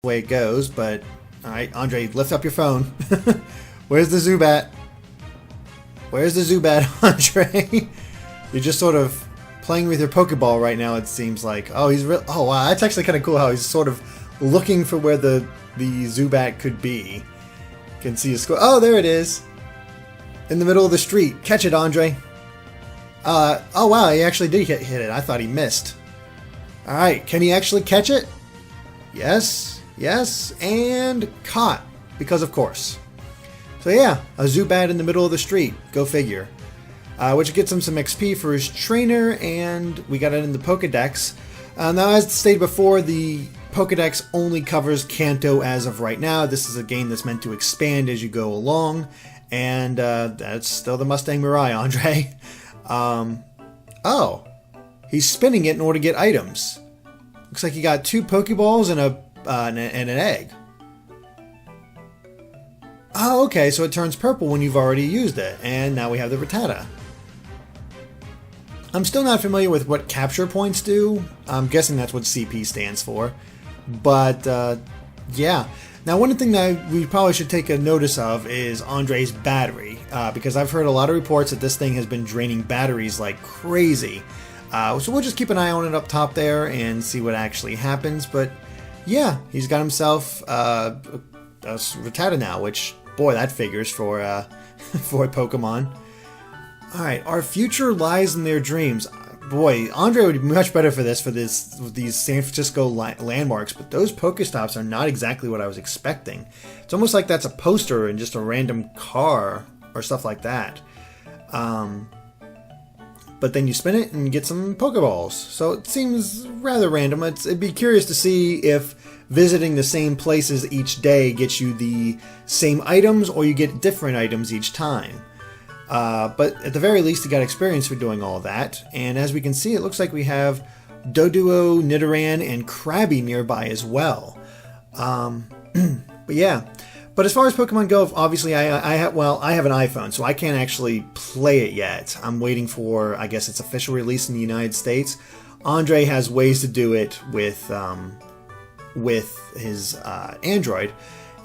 the way it goes, but alright, Andre, lift up your phone. Where's the Zubat? Where's the Zubat, Andre? You're just sort of playing with your Pokeball right now, it seems like. Oh, he's real. Oh, wow, that's actually kind of cool how he's sort of looking for where the Zubat could be. You can see his score. Oh, there it is. In the middle of the street. Catch it, Andre. Oh, wow, he actually did hit it. I thought he missed. Alright, can he actually catch it? Yes, yes, and caught. Because of course. So yeah, a Zubat in the middle of the street. Go figure. Which gets him some XP for his trainer, and we got it in the Pokedex. Now, as stated before, the Pokedex only covers Kanto as of right now. This is a game that's meant to expand as you go along, and that's still the Mustang Mirai, Andre. Oh, he's spinning it in order to get items. Looks like he got 2 Pokeballs and an egg. Oh, okay, so it turns purple when you've already used it, and now we have the Rattata. I'm still not familiar with what capture points do. I'm guessing that's what CP stands for. But, yeah. Now, one thing that we probably should take a notice of is Andre's battery. Because I've heard a lot of reports that this thing has been draining batteries like crazy. So we'll just keep an eye on it up top there and see what actually happens. But, yeah, he's got himself a Rattata now, which, boy, that figures for for Pokemon. Alright, our future lies in their dreams. Boy, Andre would be much better for these San Francisco landmarks, but those Pokestops are not exactly what I was expecting. It's almost like that's a poster and just a random car or stuff like that. But then you spin it and get some Pokeballs. So it seems rather random. It'd be curious to see if visiting the same places each day gets you the same items or you get different items each time. But at the very least, you got experience for doing all that. And as we can see, it looks like we have Doduo, Nidoran, and Krabby nearby as well. But yeah. But as far as Pokemon Go, obviously I have an iPhone, so I can't actually play it yet. I'm waiting for, I guess, its official release in the United States. Andre has ways to do it with his Android,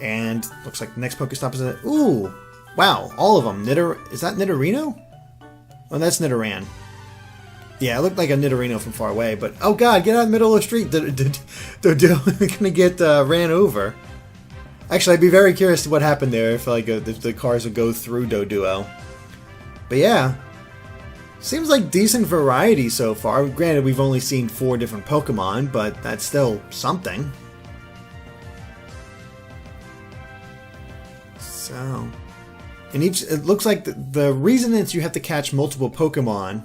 and looks like the next Pokestop is a ooh. Wow, all of them. Is that Nidorino? Oh, that's Nidoran. Yeah, it looked like a Nidorino from far away, but oh god, get out of the middle of the street. They're gonna get ran over. Actually, I'd be very curious to what happened there if if the cars would go through Doduo. But yeah, seems like decent variety so far. Granted, we've only seen 4 different Pokemon, but that's still something. So... And it looks like the reason is you have to catch multiple Pokemon.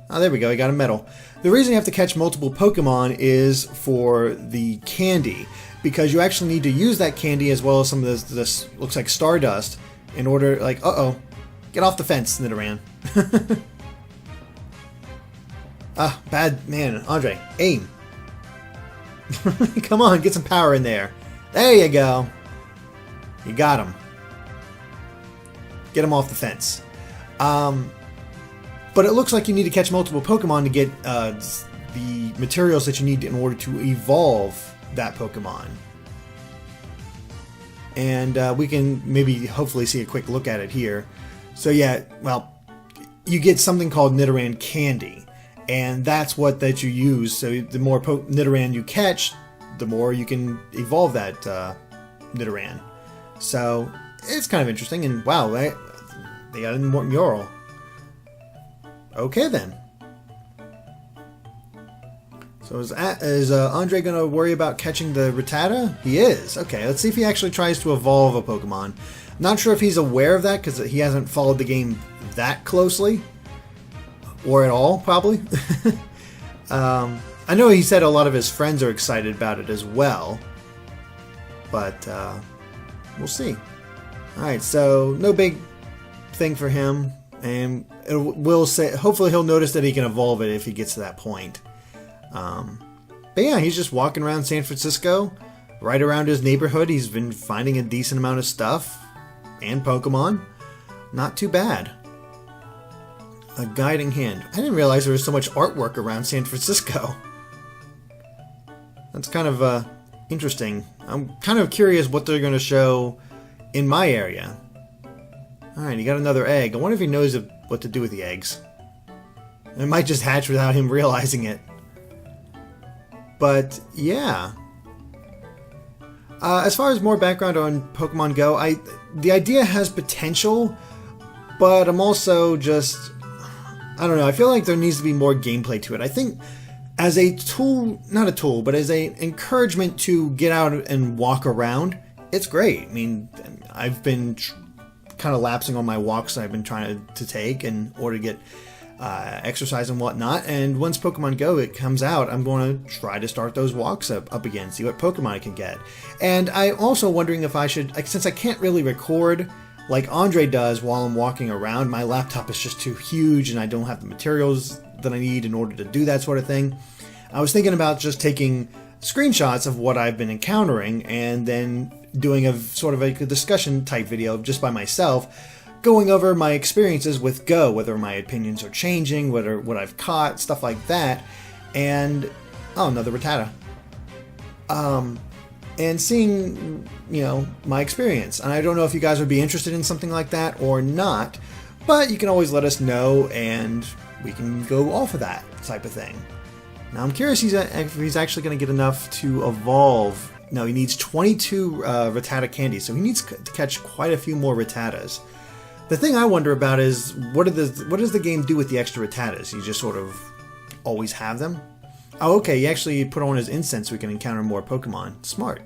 Oh, there we go, I got a medal. The reason you have to catch multiple Pokemon is for the candy, because you actually need to use that candy as well as some of this looks like Stardust in order, like, uh-oh, get off the fence, Nidoran. Ah, bad, man, Andre, aim. Come on, get some power in there. There you go. You got him. Get him off the fence. But it looks like you need to catch multiple Pokemon to get the materials that you need in order to evolve that Pokemon. And we can maybe hopefully see a quick look at it here. So yeah, well, you get something called Nidoran Candy. And that's what you use. So the more Nidoran you catch, the more you can evolve that Nidoran. So it's kind of interesting, and wow, they got a mural. Okay then. So is Andre going to worry about catching the Rattata? He is. Okay, let's see if he actually tries to evolve a Pokemon. Not sure if he's aware of that because he hasn't followed the game that closely. Or at all, probably. I know he said a lot of his friends are excited about it as well. But we'll see. Alright, so no big thing for him, and we'll say hopefully he'll notice that he can evolve it if he gets to that point. But yeah, he's just walking around San Francisco, right around his neighborhood. He's been finding a decent amount of stuff and Pokemon. Not too bad. A guiding hand. I didn't realize there was so much artwork around San Francisco. That's kind of Interesting. I'm kind of curious what they're going to show in my area. Alright, he got another egg. I wonder if he knows what to do with the eggs. It might just hatch without him realizing it. But, yeah. As far as more background on Pokemon Go, the idea has potential, but I'm also just... I don't know, I feel like there needs to be more gameplay to it. I think as a tool, not a tool, but as an encouragement to get out and walk around, it's great. I mean, I've been kind of lapsing on my walks I've been trying to take in order to get exercise and whatnot, and once Pokemon Go comes out, I'm going to try to start those walks up again, see what Pokemon I can get. And I'm also wondering if I should, since I can't really record like Andre does while I'm walking around, my laptop is just too huge and I don't have the materials that I need in order to do that sort of thing. I was thinking about just taking screenshots of what I've been encountering and then doing a sort of a discussion type video just by myself, going over my experiences with Go, whether my opinions are changing, whether what I've caught, stuff like that, and oh, another Rattata. And seeing, my experience. And I don't know if you guys would be interested in something like that or not, but you can always let us know and we can go off of that type of thing. Now I'm curious if he's actually going to get enough to evolve. No, he needs 22 Rattata candies, so he needs to catch quite a few more Rattatas. The thing I wonder about is, what does the game do with the extra Rattatas? You just sort of always have them? Oh, okay, he actually put on his incense so we can encounter more Pokemon. Smart.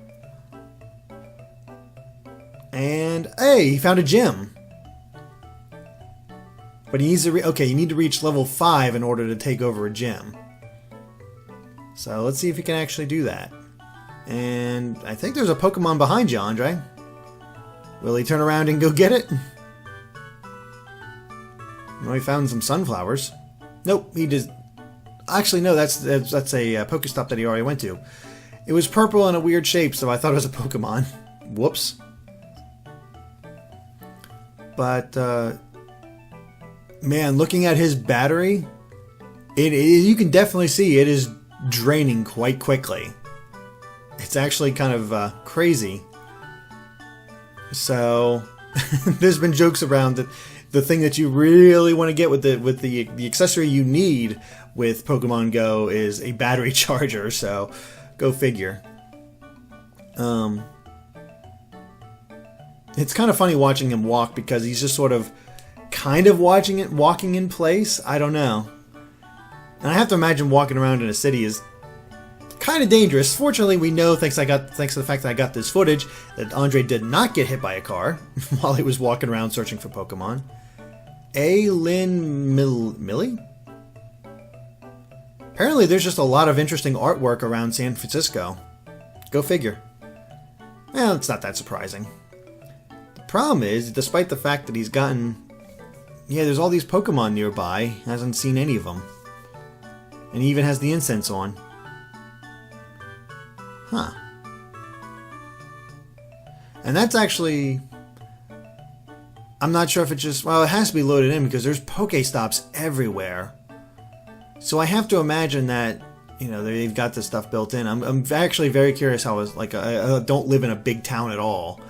And, hey, he found a gym. But he needs to you need to reach level 5 in order to take over a gym. So let's see if he can actually do that. And I think there's a Pokemon behind you, Andre. Will he turn around and go get it? Well, he found some sunflowers. Nope, he just... Actually, no, that's a Pokestop that he already went to. It was purple and a weird shape, so I thought it was a Pokemon. Whoops. But, man, looking at his battery, you can definitely see it is draining quite quickly. It's actually kind of crazy. So, there's been jokes around that the thing that you really want to get with the accessory you need with Pokemon Go is a battery charger, so go figure. It's kind of funny watching him walk because he's just sort of walking in place. I don't know. And I have to imagine walking around in a city is kind of dangerous. Fortunately, we know, thanks to the fact that I got this footage, that Andre did not get hit by a car while he was walking around searching for Pokemon. Millie? Apparently there's just a lot of interesting artwork around San Francisco. Go figure. Well, it's not that surprising. The problem is, despite the fact that he's gotten... Yeah, there's all these Pokemon nearby, he hasn't seen any of them. And he even has the incense on. Huh. And that's actually... I'm not sure if it's just... Well, it has to be loaded in because there's Pokestops everywhere. So I have to imagine that, they've got this stuff built in. I'm actually very curious how it's like... I don't live in a big town at all.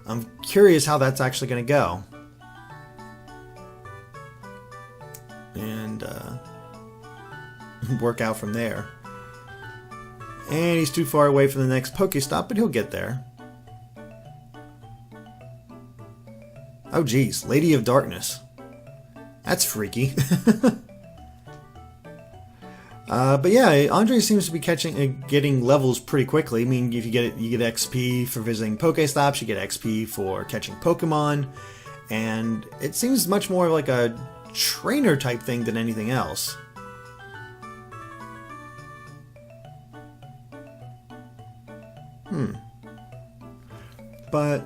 I'm curious how that's actually going to go. And work out from there. And he's too far away from the next Pokestop, but he'll get there. Oh geez, Lady of Darkness. That's freaky. But yeah, Andre seems to be getting levels pretty quickly. I mean, if you get XP for visiting Pokestops, you get XP for catching Pokemon, and it seems much more like a trainer type thing than anything else. But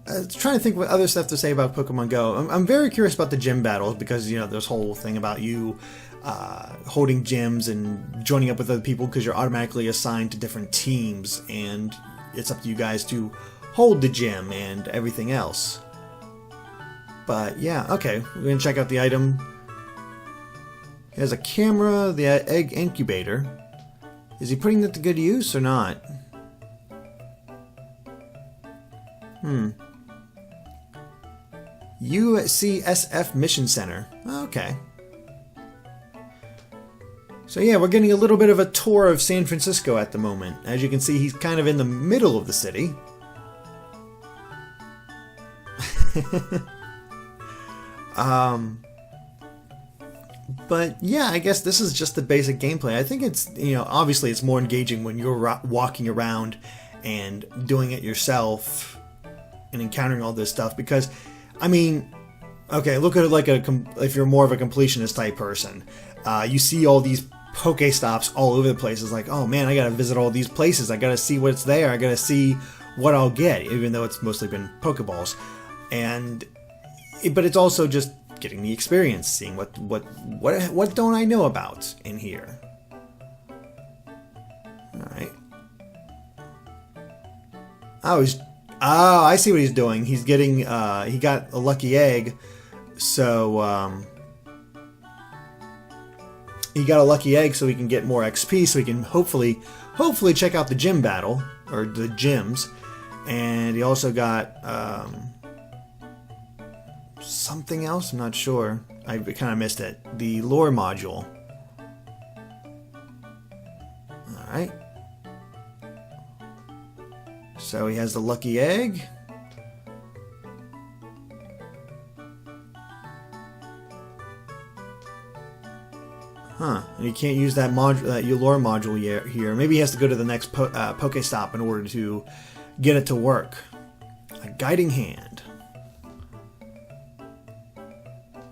I was trying to think what other stuff to say about Pokemon Go. I'm very curious about the gym battles because, this whole thing about you holding gyms and joining up with other people because you're automatically assigned to different teams and it's up to you guys to hold the gym and everything else. But yeah, okay, we're going to check out the item. It has a camera, the egg incubator. Is he putting that to good use or not? UCSF Mission Center. Okay. So yeah, we're getting a little bit of a tour of San Francisco at the moment. As you can see, he's kind of in the middle of the city. But yeah, I guess this is just the basic gameplay. I think it's, obviously it's more engaging when you're walking around and doing it yourself and encountering all this stuff because, I mean, okay, look at it like if you're more of a completionist type person. You see all these Pokestops all over the place. It's like, oh man, I gotta visit all these places. I gotta see what's there. I gotta see what I'll get, even though it's mostly been Pokeballs. But it's also just getting the experience, seeing what don't I know about in here. All right. Oh, I see what he's doing. He's getting he got a lucky egg, so he got a lucky egg so he can get more XP, so he can hopefully check out the gym battle or the gyms, and he also got something else. I'm not sure. I kind of missed it. The lore module. All right. So he has the lucky egg. Huh. And you can't use that lore module here. Maybe he has to go to the next Pokestop in order to get it to work. A guiding hand.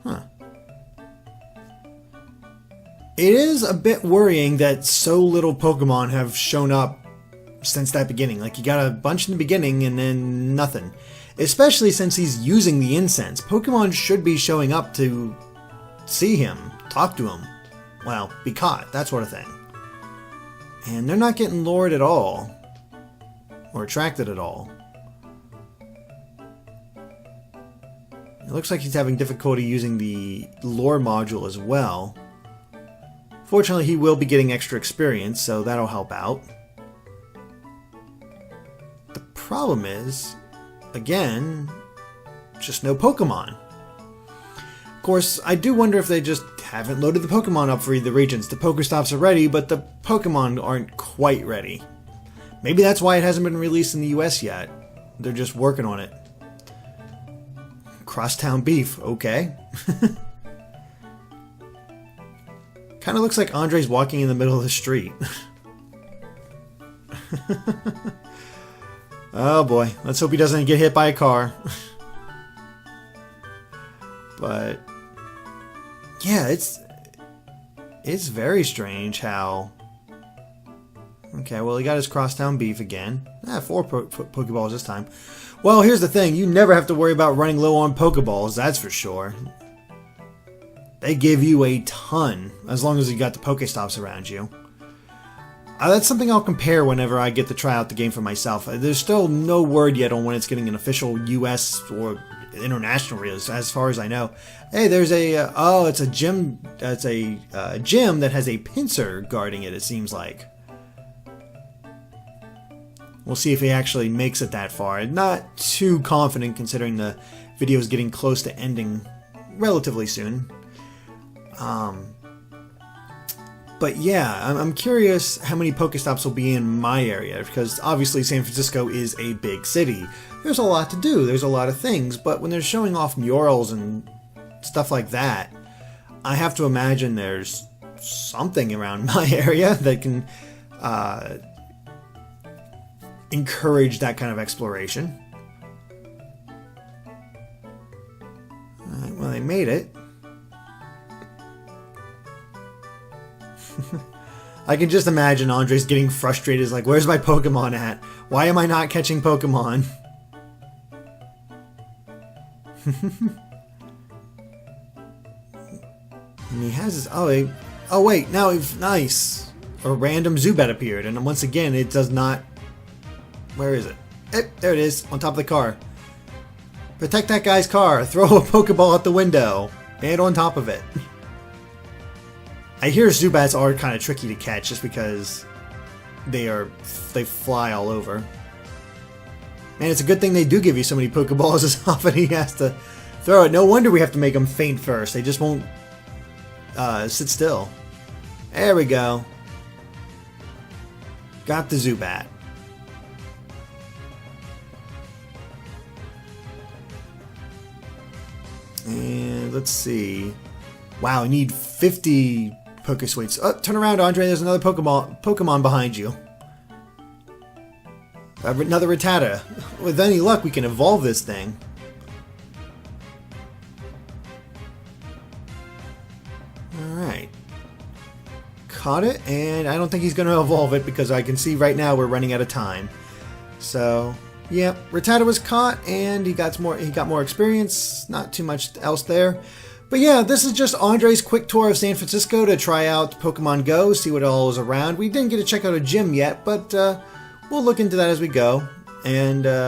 Huh. It is a bit worrying that so little Pokemon have shown up since that beginning. Like, you got a bunch in the beginning and then nothing. Especially since he's using the incense. Pokemon should be showing up to see him, talk to him. Well, be caught, that sort of thing. And they're not getting lured at all. Or attracted at all. It looks like he's having difficulty using the lore module as well. Fortunately, he will be getting extra experience, so that'll help out. The problem is, again, just no Pokemon. Of course, I do wonder if they just haven't loaded the Pokemon up for the regions. The Pokestops are ready, but the Pokemon aren't quite ready. Maybe that's why it hasn't been released in the US yet. They're just working on it. Crosstown beef, okay. Kind of looks like Andre's walking in the middle of the street. Oh boy, let's hope he doesn't get hit by a car. But yeah, it's very strange how. Okay, well, he got his crosstown beef again. 4 Pokeballs this time. Well, here's the thing. You never have to worry about running low on Pokeballs, that's for sure. They give you a ton, as long as you got the Pokestops around you. That's something I'll compare whenever I get to try out the game for myself. There's still no word yet on when it's getting an official US or international release, as far as I know. Hey, there's a it's a gym. It's a gym that has a pincer guarding it. It seems like. We'll see if he actually makes it that far. Not too confident considering the video is getting close to ending relatively soon. But yeah, I'm curious how many Pokestops will be in my area, because obviously San Francisco is a big city. There's a lot to do, there's a lot of things, but when they're showing off murals and stuff like that, I have to imagine there's something around my area that can encourage that kind of exploration. Alright, well, they made it. I can just imagine Andres getting frustrated. He's like, where's my Pokemon at? Why am I not catching Pokemon? And he has his... Oh wait, now he's... Nice. A random Zubat appeared, and once again, it does not... Where is it? There it is, on top of the car. Protect that guy's car. Throw a Pokeball out the window. And on top of it. I hear Zubats are kind of tricky to catch just because they fly all over. Man, it's a good thing they do give you so many Pokeballs as often he has to throw it. No wonder we have to make them faint first. They just won't sit still. There we go. Got the Zubat. And let's see. Wow, I need 50 Pokesweets. Oh, turn around, Andre. There's another Pokemon behind you. Another Rattata. With any luck, we can evolve this thing. Alright. Caught it, and I don't think he's going to evolve it because I can see right now we're running out of time. So, yeah, Rattata was caught, and he got more experience. Not too much else there. But yeah, this is just Andre's quick tour of San Francisco to try out Pokemon Go, see what all is around. We didn't get to check out a gym yet, but we'll look into that as we go. And